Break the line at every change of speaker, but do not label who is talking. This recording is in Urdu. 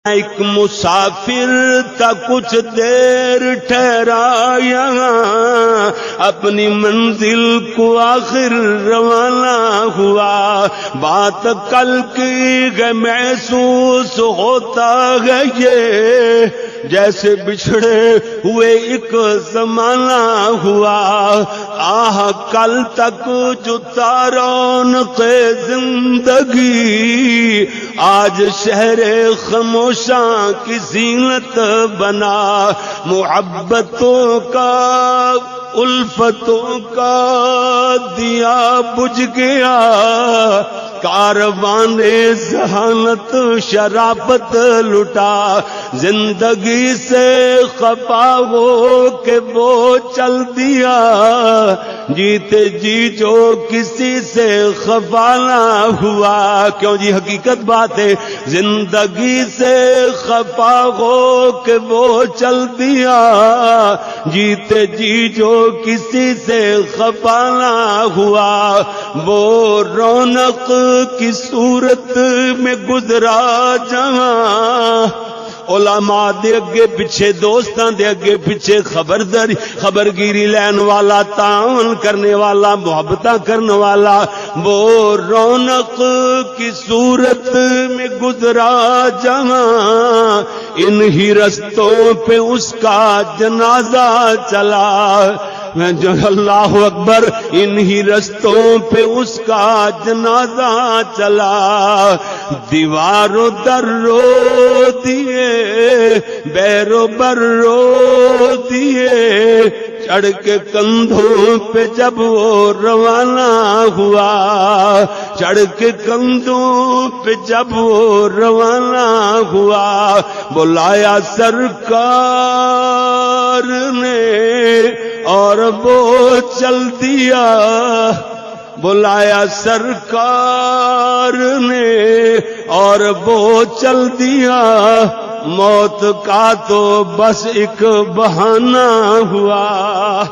ایک مسافر تھا کچھ دیر ٹھہرا یہاں، اپنی منزل کو آخر روانہ ہوا، بات کل کی ہے محسوس ہوتا ہے یہ، جیسے بچھڑے ہوئے ایک زمانہ ہوا، آہ کل تک جو رونق زندگی، آج شہر خاموشاں کی زینت بنا، محبتوں کا الفتوں کا دیا بجھ گیا، کاروان ذہانت شرافت لٹا، زندگی سے خفا ہو کے وہ چل دیا، جیتے جی جو کسی سے خفا نہ ہوا۔ کیوں جی حقیقت بات ہے، زندگی سے خفا ہو کے وہ چل دیا، جیتے جی جو کسی سے خفا نہ ہوا، وہ رونق کی صورت میں گزرا جہاں، علماء دے اگے پیچھے، دوستاں دے اگے پیچھے، خبرگیری لین والا، تعاون کرنے والا، محبتاں کرنے والا، وہ رونق کی صورت میں گزرا جہاں، انہی رستوں پہ اس کا جنازہ چلا، میں جو اللہ اکبر، انہی رستوں پہ اس کا جنازہ چلا، دیواروں در رو دیے، بیرو بر رو دیے، چڑھ کے کندھوں پہ جب وہ روانہ ہوا، چڑھ کے کندھوں پہ جب وہ روانہ ہوا، بلایا سرکار نے اور وہ چل دیا، بلایا سرکار نے اور وہ چل دیا، موت کا تو بس ایک بہانہ ہوا۔